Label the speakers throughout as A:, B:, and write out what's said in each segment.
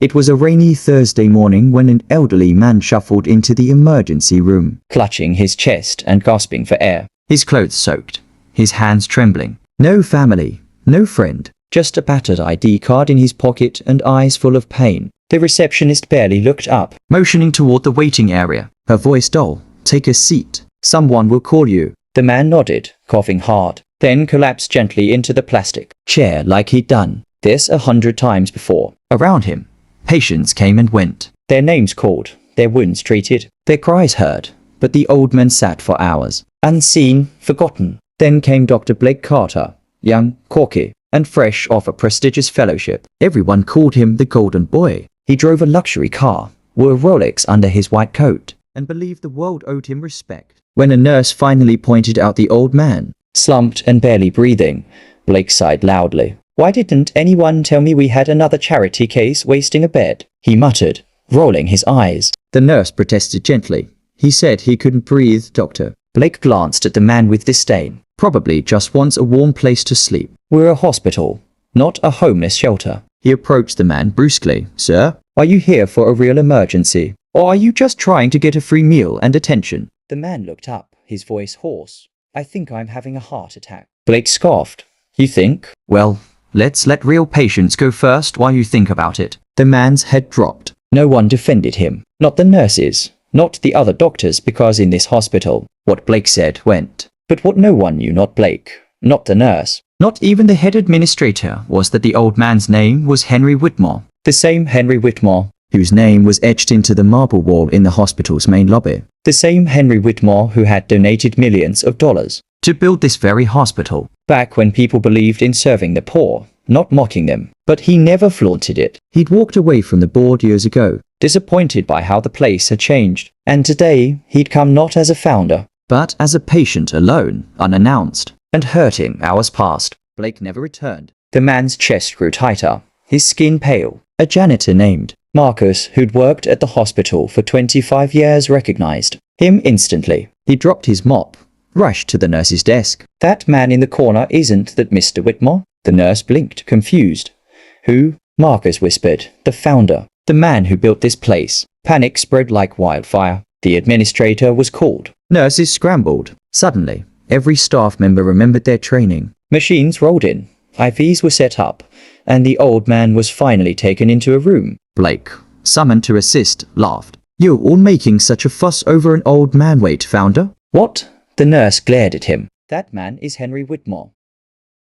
A: It was a rainy Thursday morning when an elderly man shuffled into the emergency room, clutching his chest and gasping for air. His clothes soaked, his hands trembling. No family, no friend, just a battered ID card in his pocket and eyes full of pain. The receptionist barely looked up, motioning toward the waiting area. Her voice dull. "Take a seat. Someone will call you." The man nodded, coughing hard, then collapsed gently into the plastic chair like he'd done this 100 times before. Around him, patients came and went, their names called, their wounds treated, their cries heard, but the old man sat for hours, unseen, forgotten. Then came Dr. Blake Carter, young, cocky, and fresh off a prestigious fellowship. Everyone called him the Golden Boy. He drove a luxury car, wore a Rolex under his white coat, and believed the world owed him respect. When a nurse finally pointed out the old man, slumped and barely breathing, Blake sighed loudly. "Why didn't anyone tell me we had another charity case wasting a bed?" he muttered, rolling his eyes. The nurse protested gently. "He said he couldn't breathe, doctor." Blake glanced at the man with disdain. "Probably just wants a warm place to sleep. We're a hospital, not a homeless shelter." He approached the man brusquely. "Sir, are you here for a real emergency? Or are you just trying to get a free meal and attention?" The man looked up, his voice hoarse. "I think I'm having a heart attack." Blake scoffed. "You think? Well, let's let real patients go first while you think about it." The man's head dropped. No one defended him. Not the nurses, not the other doctors, because in this hospital, what Blake said went. But what no one knew, not Blake, not the nurse, not even the head administrator, was that the old man's name was Henry Whitmore. The same Henry Whitmore whose name was etched into the marble wall in the hospital's main lobby. The same Henry Whitmore who had donated millions of dollars to build this very hospital, back when people believed in serving the poor, not mocking them. But he never flaunted it. He'd walked away from the board years ago, disappointed by how the place had changed. And today, he'd come not as a founder, but as a patient alone, unannounced. And hurting hours passed. Blake never returned. The man's chest grew tighter, his skin pale. A janitor named Marcus, who'd worked at the hospital for 25 years, recognized him instantly. He dropped his mop, rushed to the nurse's desk. "That man in the corner isn't that Mr. Whitmore?" The nurse blinked, confused. "Who?" Marcus whispered. "The founder. The man who built this place." Panic spread like wildfire. The administrator was called. Nurses scrambled. Suddenly, every staff member remembered their training. Machines rolled in. IVs were set up. And the old man was finally taken into a room. Blake, summoned to assist, laughed. "You're all making such a fuss over an old man. Wait, founder?" "What?" The nurse glared at him. "That man is Henry Whitmore.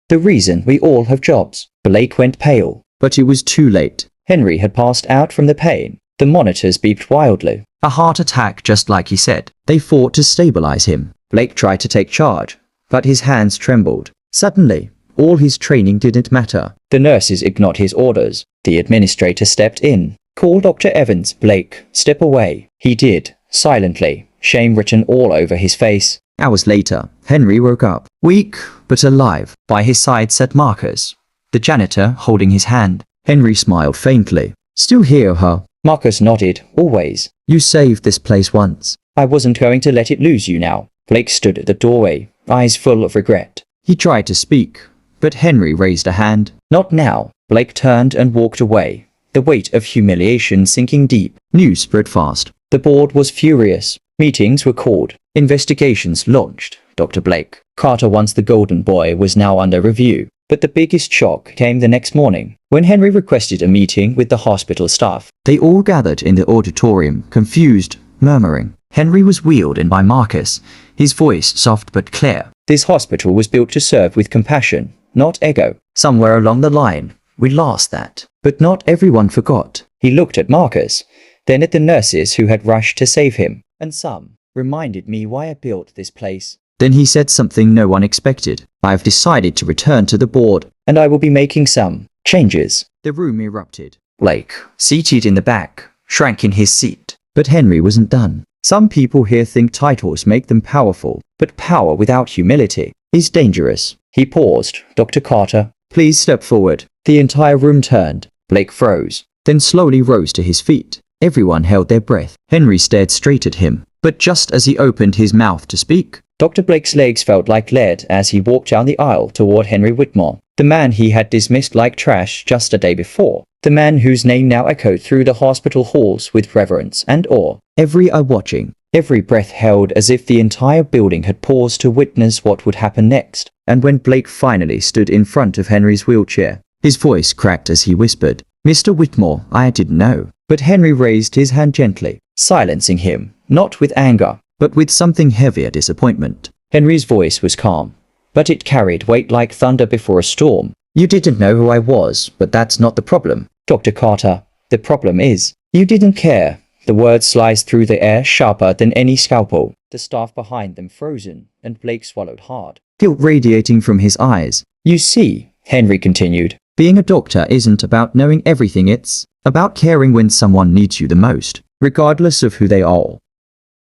A: The reason we all have jobs." Blake went pale. But it was too late. Henry had passed out from the pain. The monitors beeped wildly. A heart attack, just like he said. They fought to stabilize him. Blake tried to take charge, but his hands trembled. Suddenly, all his training didn't matter. The nurses ignored his orders. The administrator stepped in. "Call Dr. Evans." "Blake, step away." He did, silently, shame written all over his face. Hours later, Henry woke up, weak but alive. By his side sat Marcus, the janitor, holding his hand. Henry smiled faintly. "Still here, huh?" Marcus nodded. "Always. You saved this place once. I wasn't going to let it lose you now." Blake stood at the doorway, eyes full of regret. He tried to speak, but Henry raised a hand. "Not now." Blake turned and walked away, the weight of humiliation sinking deep. News spread fast. The board was furious. Meetings were called. Investigations launched. Dr. Blake Carter, once the Golden Boy, was now under review. But the biggest shock came the next morning, when Henry requested a meeting with the hospital staff. They all gathered in the auditorium, confused, murmuring. Henry was wheeled in by Marcus, his voice soft but clear. This hospital was built to serve with compassion, not ego. Somewhere along the line, we lost that. But not everyone forgot. He looked at Marcus, then at the nurses who had rushed to save him. "And some reminded me why I built this place." Then he said something no one expected. "I've decided to return to the board, and I will be making some changes." The room erupted. Blake, seated in the back, shrank in his seat. But Henry wasn't done. "Some people here think titles make them powerful, but power without humility is dangerous." He paused. "Dr. Carter, please step forward." The entire room turned. Blake froze, then slowly rose to his feet. Everyone held their breath. Henry stared straight at him. But just as he opened his mouth to speak, Dr. Blake's legs felt like lead as he walked down the aisle toward Henry Whitmore, the man he had dismissed like trash just a day before. the man whose name now echoed through the hospital halls with reverence and awe, every eye watching, every breath held as if the entire building had paused to witness what would happen next. And when Blake finally stood in front of Henry's wheelchair, his voice cracked as he whispered, "Mr. Whitmore, I didn't know." But Henry raised his hand gently, silencing him, not with anger, but with something heavier disappointment. Henry's voice was calm, but it carried weight like thunder before a storm. "You didn't know who I was, but that's not the problem, Dr. Carter. The problem is, you didn't care." The words sliced through the air sharper than any scalpel, the staff behind them frozen, and Blake swallowed hard, guilt radiating from his eyes. "You see," Henry continued, "being a doctor isn't about knowing everything, it's about caring when someone needs you the most, regardless of who they are.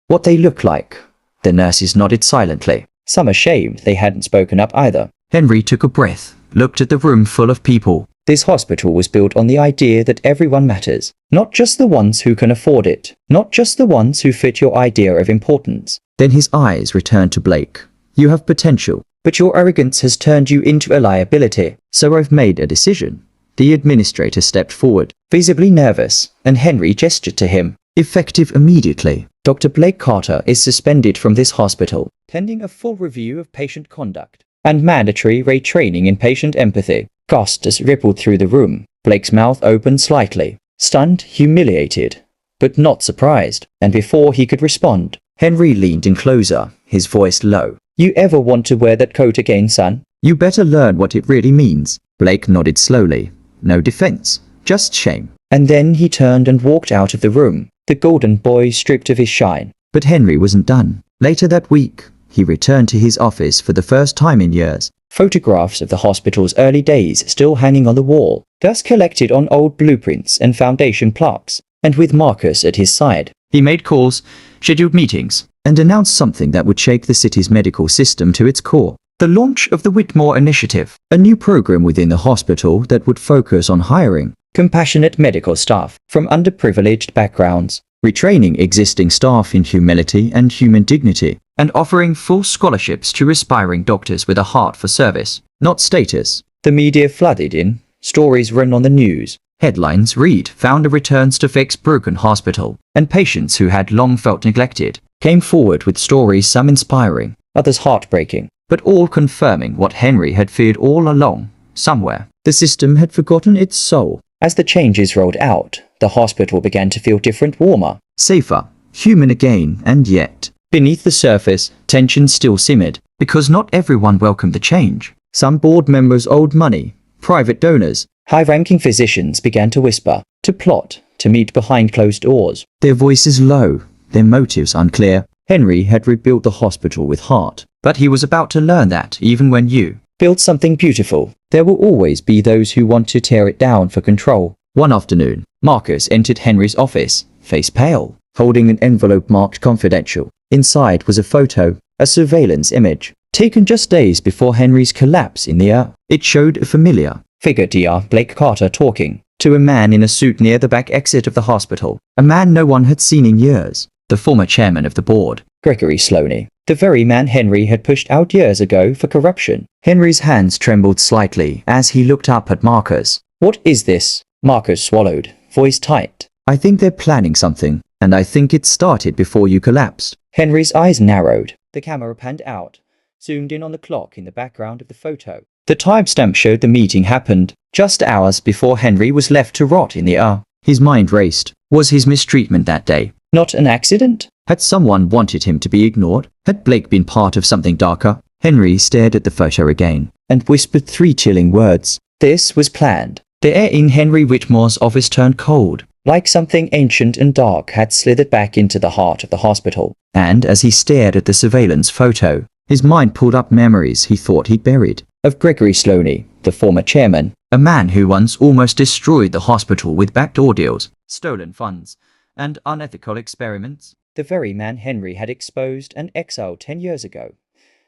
A: What they look like." The nurses nodded silently, some ashamed they hadn't spoken up either. Henry took a breath, looked at the room full of people. This hospital was built on the idea that everyone matters, not just the ones who can afford it, not just the ones who fit your idea of importance. Then his eyes returned to Blake. "You have potential, but your arrogance has turned you into a liability, so I've made a decision." The administrator stepped forward, visibly nervous, and Henry gestured to him. "Effective immediately. Dr. Blake Carter is suspended from this hospital, pending a full review of patient conduct and mandatory retraining in patient empathy." Gasps rippled through the room. Blake's mouth opened slightly, stunned, humiliated, but not surprised. And before he could respond, Henry leaned in closer, his voice low. "You ever want to wear that coat again, son? You better learn what it really means." Blake nodded slowly. No defense, just shame. And then he turned and walked out of the room, the golden boy stripped of his shine. But Henry wasn't done. Later that week, he returned to his office for the first time in years. Photographs of the hospital's early days still hanging on the wall, dust collected on old blueprints and foundation plaques, and with Marcus at his side, he made calls, scheduled meetings, and announced something that would shake the city's medical system to its core. The launch of the Whitmore Initiative, a new program within the hospital that would focus on hiring compassionate medical staff from underprivileged backgrounds, retraining existing staff in humility and human dignity, and offering full scholarships to aspiring doctors with a heart for service, not status. The media flooded in, stories run on the news. Headlines read, "Founder returns to fix broken hospital," and patients who had long felt neglected came forward with stories, some inspiring, others heartbreaking, but all confirming what Henry had feared all along. Somewhere, the system had forgotten its soul. As the changes rolled out, the hospital began to feel different, warmer, safer, human again, and yet, beneath the surface, tension still simmered, because not everyone welcomed the change. Some board members owed money, private donors, high-ranking physicians began to whisper, to plot, to meet behind closed doors. Their voices low, their motives unclear. Henry had rebuilt the hospital with heart, but he was about to learn that even when you build something beautiful, there will always be those who want to tear it down for control. One afternoon, Marcus entered Henry's office, face pale, holding an envelope marked confidential. Inside was a photo, a surveillance image, taken just days before Henry's collapse in the ER. It showed a familiar figure, Dr. Blake Carter, talking to a man in a suit near the back exit of the hospital, a man no one had seen in years. The former chairman of the board, Gregory Sloaney, the very man Henry had pushed out years ago for corruption. Henry's hands trembled slightly as he looked up at Marcus. "What is this?" Marcus swallowed, voice tight. "I think they're planning something, and I think it started before you collapsed." Henry's eyes narrowed. The camera panned out, zoomed in on the clock in the background of the photo. The timestamp showed the meeting happened just hours before Henry was left to rot in the ER. His mind raced. Was his mistreatment that day not an accident? Had someone wanted him to be ignored? Had Blake been part of something darker? Henry stared at the photo again and whispered three chilling words. This was planned. The air in Henry Whitmore's office turned cold, like something ancient and dark had slithered back into the heart of the hospital. And as he stared at the surveillance photo, his mind pulled up memories he thought he'd buried. Of Gregory Sloaney, the former chairman, a man who once almost destroyed the hospital with backdoor deals, stolen funds, and unethical experiments. The very man Henry had exposed and exiled 10 years ago.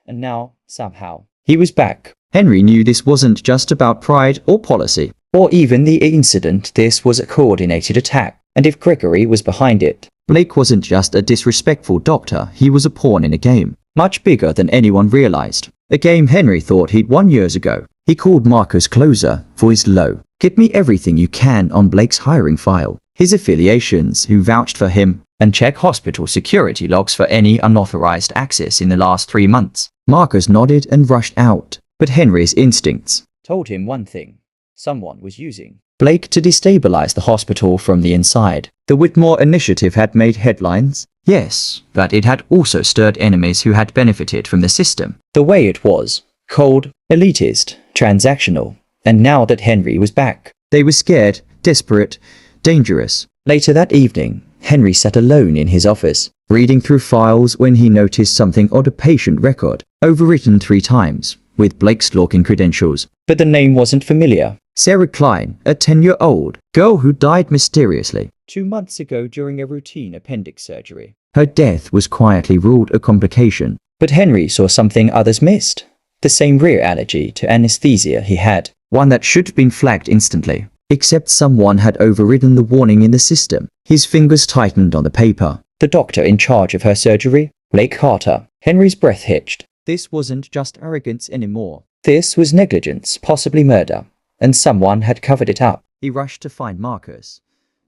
A: And now, somehow, he was back. Henry knew this wasn't just about pride or policy, or even the incident. This was a coordinated attack. And if Gregory was behind it, Blake wasn't just a disrespectful doctor, he was a pawn in a game, much bigger than anyone realized. A game Henry thought he'd won years ago. He called Marcus closer, voiced low. Get me everything you can on Blake's hiring file, his affiliations, who vouched for him, and check hospital security logs for any unauthorized access in the last 3 months. Marcus nodded and rushed out, but Henry's instincts told him one thing. Someone was using Blake to destabilize the hospital from the inside. The Whitmore initiative had made headlines, yes, but it had also stirred enemies who had benefited from the system. The way it was, cold, elitist, transactional. And now that Henry was back, they were scared, desperate, dangerous. Later that evening, Henry sat alone in his office, reading through files when he noticed something odd: a patient record, overwritten 3 times, with Blake's login credentials. But the name wasn't familiar. Sarah Klein, a 10-year-old girl who died mysteriously 2 months ago during a routine appendix surgery. Her death was quietly ruled a complication. But Henry saw something others missed. The same rare allergy to anesthesia he had. One that should have been flagged instantly. Except someone had overridden the warning in the system. His fingers tightened on the paper. The doctor in charge of her surgery? Blake Carter. Henry's breath hitched. This wasn't just arrogance anymore. This was negligence, possibly murder. And someone had covered it up. He rushed to find Marcus.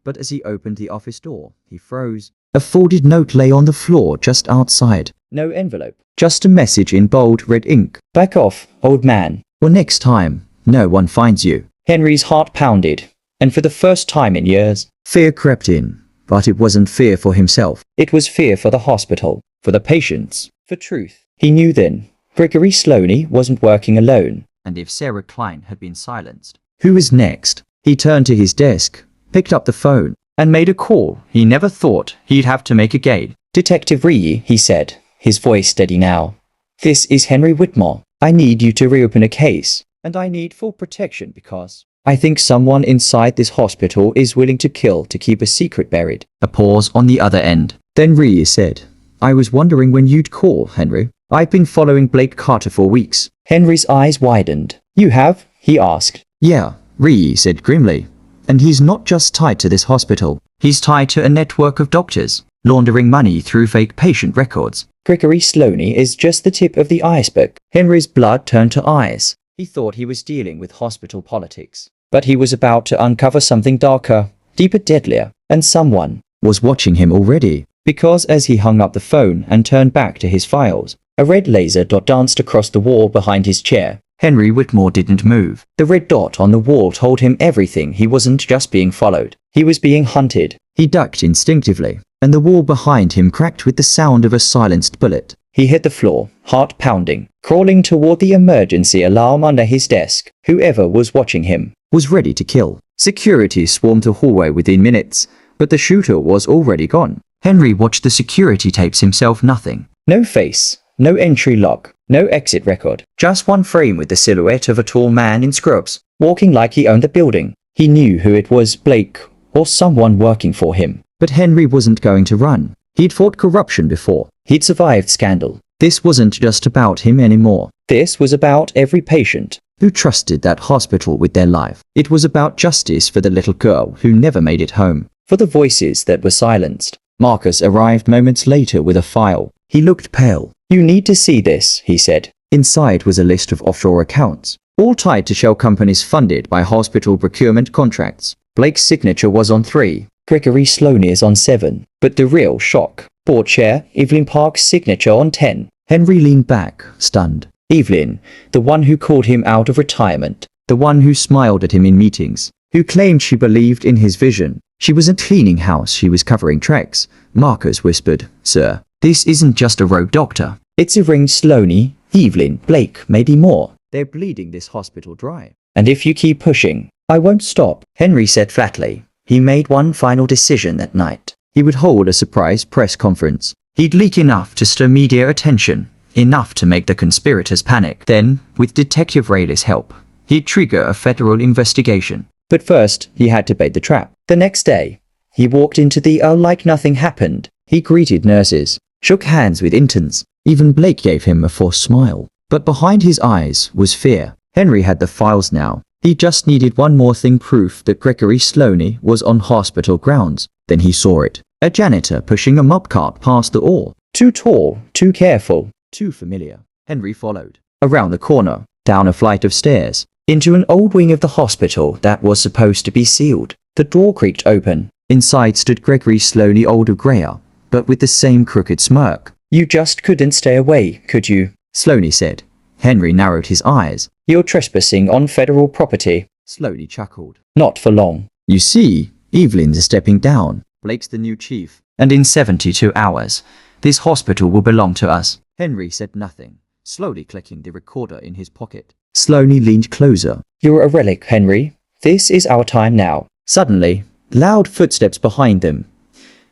A: But as he opened the office door, he froze. A folded note lay on the floor just outside. No envelope. Just a message in bold red ink. Back off, old man. Or next time, no one finds you. Henry's heart pounded. And for the first time in years, fear crept in. But it wasn't fear for himself. It was fear for the hospital. For the patients. For truth. He knew then. Gregory Sloaney wasn't working alone. And if Sarah Klein had been silenced, who was next? He turned to his desk, picked up the phone, and made a call he never thought he'd have to make again. Detective Ree, he said, his voice steady now. This is Henry Whitmore. I need you to reopen a case. And I need full protection because I think someone inside this hospital is willing to kill to keep a secret buried. A pause on the other end. Then Ree said, I was wondering when you'd call, Henry. I've been following Blake Carter for weeks. Henry's eyes widened. You have? He asked. Yeah, Ree said grimly. And he's not just tied to this hospital. He's tied to a network of doctors, laundering money through fake patient records. Gregory Sloaney is just the tip of the iceberg. Henry's blood turned to ice. He thought he was dealing with hospital politics. But he was about to uncover something darker, deeper, deadlier. And someone was watching him already. Because as he hung up the phone and turned back to his files, a red laser dot danced across the wall behind his chair. Henry Whitmore didn't move. The red dot on the wall told him everything. He wasn't just being followed. He was being hunted. He ducked instinctively, and the wall behind him cracked with the sound of a silenced bullet. He hit the floor, heart pounding, crawling toward the emergency alarm under his desk. Whoever was watching him was ready to kill. Security swarmed the hallway within minutes, but the shooter was already gone. Henry watched the security tapes himself. Nothing. No face. No entry log, no exit record, just one frame with the silhouette of a tall man in scrubs, walking like he owned the building. He knew who it was, Blake, or someone working for him. But Henry wasn't going to run. He'd fought corruption before. He'd survived scandal. This wasn't just about him anymore. This was about every patient who trusted that hospital with their life. It was about justice for the little girl who never made it home, for the voices that were silenced. Marcus arrived moments later with a file. He looked pale. You need to see this, he said. Inside was a list of offshore accounts, all tied to shell companies funded by hospital procurement contracts. Blake's signature was on 3, Gregory Sloaney's on 7. But the real shock, board chair Evelyn Park's signature on 10. Henry leaned back, stunned. Evelyn, the one who called him out of retirement, the one who smiled at him in meetings, who claimed she believed in his vision. She wasn't cleaning house, she was covering tracks. Marcus whispered, Sir, this isn't just a rogue doctor. It's a ring Sloaney, Evelyn, Blake, maybe more. They're bleeding this hospital dry. And if you keep pushing, I won't stop, Henry said flatly. He made one final decision that night. He would hold a surprise press conference. He'd leak enough to stir media attention, enough to make the conspirators panic. Then, with Detective Rayleigh's help, he'd trigger a federal investigation. But first, he had to bait the trap. The next day, he walked into the OR like nothing happened. He greeted nurses, shook hands with interns. Even Blake gave him a forced smile. But behind his eyes was fear. Henry had the files now. He just needed one more thing, proof that Gregory Sloaney was on hospital grounds. Then he saw it. A janitor pushing a mop cart past the OR. Too tall, too careful, too familiar. Henry followed. Around the corner, down a flight of stairs, into an old wing of the hospital that was supposed to be sealed. The door creaked open. Inside stood Gregory, slowly older, grayer, but with the same crooked smirk. "You just couldn't stay away, could you?" slowly said. Henry narrowed his eyes. "You're trespassing on federal property," slowly chuckled. "Not for long. You see, Evelyn's stepping down. Blake's the new chief. And in 72 hours, this hospital will belong to us." Henry said nothing, slowly clicking the recorder in his pocket. Slowly leaned closer. "You're a relic, Henry. This is our time now." Suddenly, loud footsteps behind them.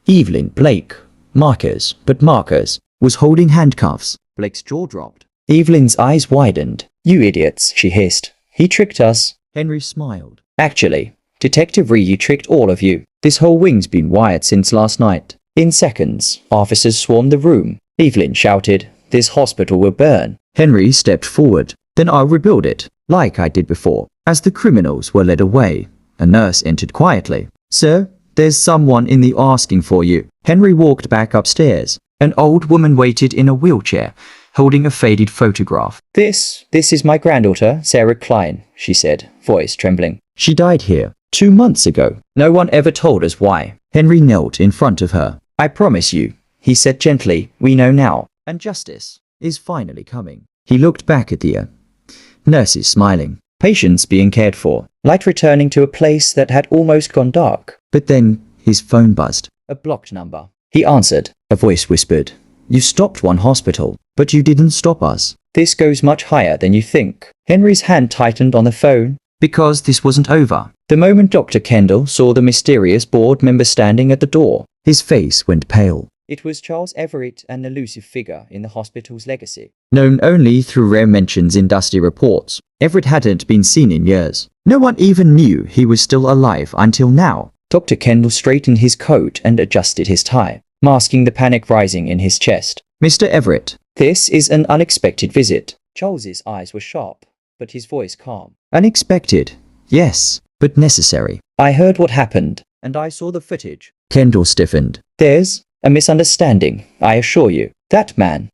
A: Evelyn, Blake, Marcus was holding handcuffs. Blake's jaw dropped. Evelyn's eyes widened. "You idiots," she hissed. "He tricked us." Henry smiled. "Actually, Detective Ree tricked all of you. This whole wing's been wired since last night." In seconds, officers swarmed the room. Evelyn shouted, "This hospital will burn." Henry stepped forward. "Then I'll rebuild it, like I did before." As the criminals were led away, a nurse entered quietly. "Sir, there's someone in the asking for you." Henry walked back upstairs. An old woman waited in a wheelchair, holding a faded photograph. This is my granddaughter, Sarah Klein," she said, voice trembling. "She died here 2 months ago. No one ever told us why." Henry knelt in front of her. "I promise you," he said gently, "we know now. And justice is finally coming." He looked back at the nurses smiling. Patients being cared for. Light returning to a place that had almost gone dark. But then, his phone buzzed. A blocked number. He answered. A voice whispered, "You stopped one hospital, but you didn't stop us. This goes much higher than you think." Henry's hand tightened on the phone. Because this wasn't over. The moment Dr. Kendall saw the mysterious board member standing at the door, his face went pale. It was Charles Everett, an elusive figure in the hospital's legacy. Known only through rare mentions in dusty reports, Everett hadn't been seen in years. No one even knew he was still alive until now. Dr. Kendall straightened his coat and adjusted his tie, masking the panic rising in his chest. "Mr. Everett, this is an unexpected visit." Charles's eyes were sharp, but his voice calm. "Unexpected, yes, but necessary. I heard what happened, and I saw the footage." Kendall stiffened. "There's a misunderstanding, I assure you. That man,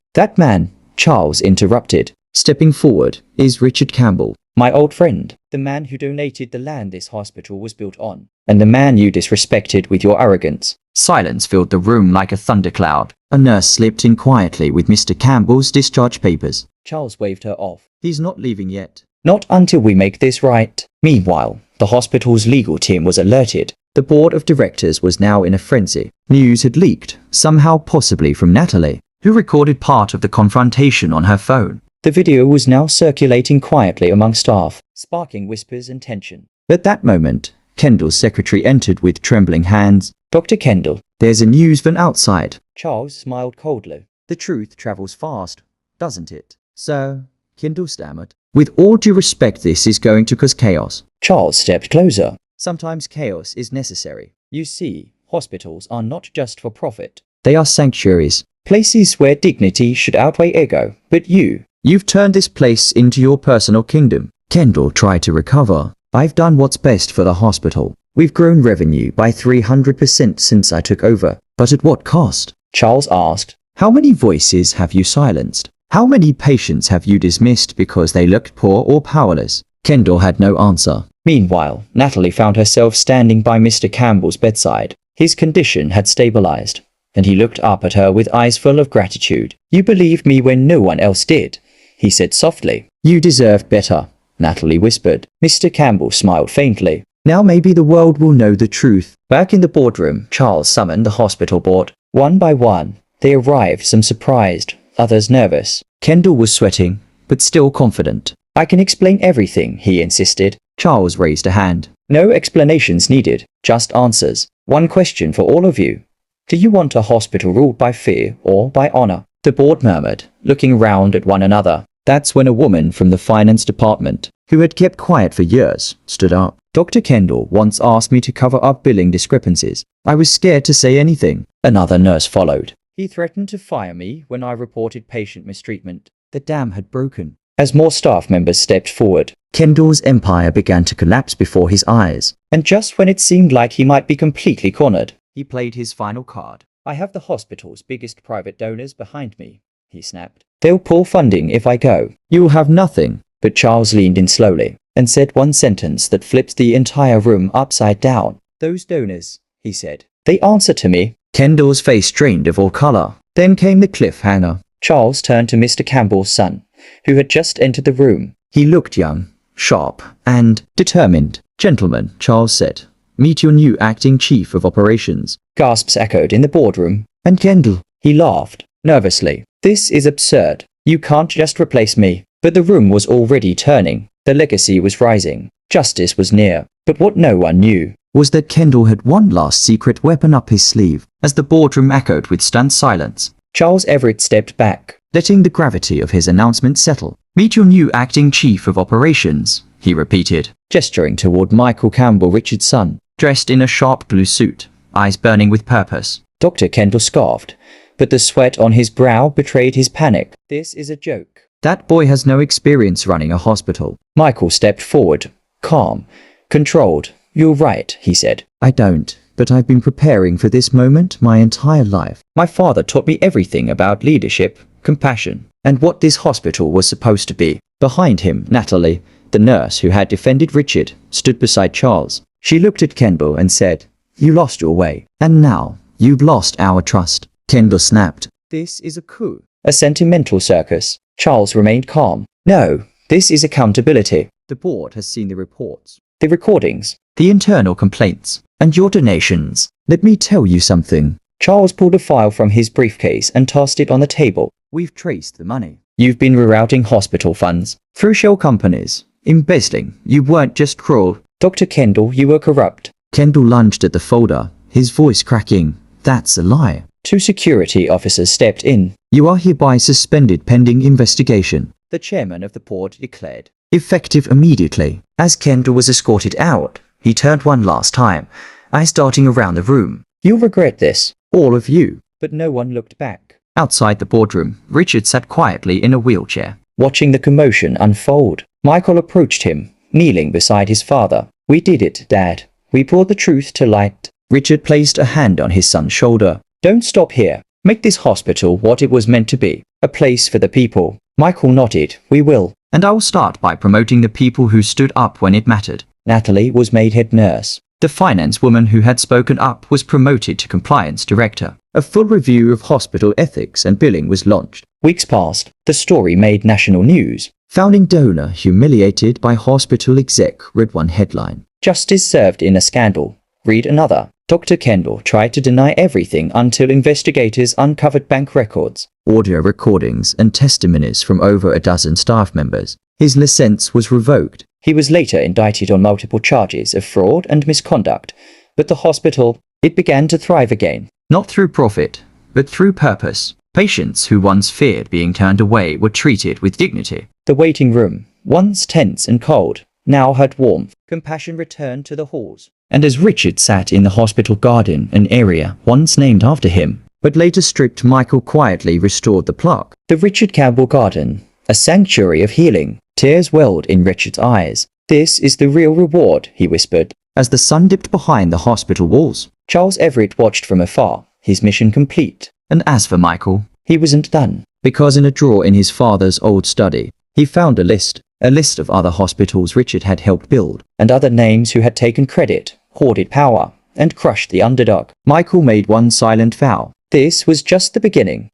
A: Charles interrupted, stepping forward, is Richard Campbell, my old friend, the man who donated the land this hospital was built on, and the man you disrespected with your arrogance." Silence filled the room like a thundercloud. A nurse slipped in quietly with Mr. Campbell's discharge papers. Charles waved her off. "He's not leaving yet. Not until we make this right." Meanwhile, the hospital's legal team was alerted. The board of directors was now in a frenzy. News had leaked, somehow possibly from Natalie, who recorded part of the confrontation on her phone. The video was now circulating quietly among staff, sparking whispers and tension. At that moment, Kendall's secretary entered with trembling hands. "Dr. Kendall, there's a news van outside." Charles smiled coldly. "The truth travels fast, doesn't it?" "So," Kendall stammered. "With all due respect, this is going to cause chaos." Charles stepped closer. "Sometimes chaos is necessary. You see, hospitals are not just for profit. They are sanctuaries, places where dignity should outweigh ego. But you've turned this place into your personal kingdom." Kendall tried to recover. "I've done what's best for the hospital. We've grown revenue by 300% since I took over. But at what cost?" Charles asked. "How many voices have you silenced? How many patients have you dismissed because they looked poor or powerless?" Kendall had no answer. Meanwhile, Natalie found herself standing by Mr. Campbell's bedside. His condition had stabilized, and he looked up at her with eyes full of gratitude. "You believed me when no one else did," he said softly. "You deserved better," Natalie whispered. Mr. Campbell smiled faintly. "Now maybe the world will know the truth." Back in the boardroom, Charles summoned the hospital board. One by one, they arrived, some surprised, others nervous. Kendall was sweating, but still confident. "I can explain everything," he insisted. Charles raised a hand. "No explanations needed, just answers. One question for all of you. Do you want a hospital ruled by fear or by honor?" The board murmured, looking round at one another. That's when a woman from the finance department, who had kept quiet for years, stood up. "Dr. Kendall once asked me to cover up billing discrepancies. I was scared to say anything." Another nurse followed. "He threatened to fire me when I reported patient mistreatment." The dam had broken. As more staff members stepped forward, Kendall's empire began to collapse before his eyes. And just when it seemed like he might be completely cornered, he played his final card. "I have the hospital's biggest private donors behind me," he snapped. "They'll pull funding if I go. You'll have nothing. but Charles leaned in slowly and said one sentence that flipped the entire room upside down. "Those donors," he said. "They answer to me." Kendall's face drained of all color. Then came the cliffhanger. Charles turned to Mr. Campbell's son, who had just entered the room. He looked young, sharp, and determined. "Gentlemen," Charles said, "meet your new acting chief of operations." Gasps echoed in the boardroom. "And Kendall," he laughed nervously. "This is absurd. You can't just replace me." But the room was already turning. The legacy was rising. Justice was near. But what no one knew was that Kendall had one last secret weapon up his sleeve. As the boardroom echoed with stunned silence, Charles Everett stepped back, letting the gravity of his announcement settle. "Meet your new acting chief of operations," he repeated, gesturing toward Michael Campbell, Richard's son, dressed in a sharp blue suit, eyes burning with purpose. Dr. Kendall scoffed, but the sweat on his brow betrayed his panic. "This is a joke. That boy has no experience running a hospital." Michael stepped forward, calm, controlled. "You're right," he said. "I don't, but I've been preparing for this moment my entire life. My father taught me everything about leadership, compassion, and what this hospital was supposed to be." Behind him, Natalie, the nurse who had defended Richard, stood beside Charles. She looked at Kendall and said, "You lost your way, and now you've lost our trust." Kendall snapped, "This is a coup. A sentimental circus." Charles remained calm. "No, this is accountability. The board has seen the reports, the recordings, the internal complaints, and your donations. Let me tell you something." Charles pulled a file from his briefcase and tossed it on the table. "We've traced the money. You've been rerouting hospital funds through shell companies, embezzling. You weren't just cruel. Dr. Kendall, you were corrupt." Kendall lunged at the folder, his voice cracking. "That's a lie." Two security officers stepped in. "You are hereby suspended pending investigation," the chairman of the board declared, effective immediately. As Kendall was escorted out, he turned one last time, eyes darting around the room. "You'll regret this, all of you." But no one looked back. Outside the boardroom, Richard sat quietly in a wheelchair, watching the commotion unfold. Michael approached him, kneeling beside his father. "We did it, Dad. We brought the truth to light." Richard placed a hand on his son's shoulder. "Don't stop here. Make this hospital what it was meant to be, a place for the people." Michael nodded. "We will. And I'll start by promoting the people who stood up when it mattered." Natalie was made head nurse. The finance woman who had spoken up was promoted to compliance director. A full review of hospital ethics and billing was launched. Weeks passed. The story made national news. "Founding donor humiliated by hospital exec," read one headline. "Justice served in a scandal," read another. Dr. Kendall tried to deny everything until investigators uncovered bank records, audio recordings, and testimonies from over a dozen staff members. His license was revoked. He was later indicted on multiple charges of fraud and misconduct. But the hospital, it began to thrive again. Not through profit, but through purpose. Patients who once feared being turned away were treated with dignity. The waiting room, once tense and cold, now had warmth. Compassion returned to the halls. And as Richard sat in the hospital garden, an area once named after him, but later stripped, Michael quietly restored the plaque. The Richard Campbell Garden, a sanctuary of healing. Tears welled in Richard's eyes. "This is the real reward," he whispered, as the sun dipped behind the hospital walls. Charles Everett watched from afar, his mission complete. And as for Michael, he wasn't done, because in a drawer in his father's old study, he found a list of other hospitals Richard had helped build, and other names who had taken credit, hoarded power, and crushed the underdog. Michael made one silent vow. This was just the beginning.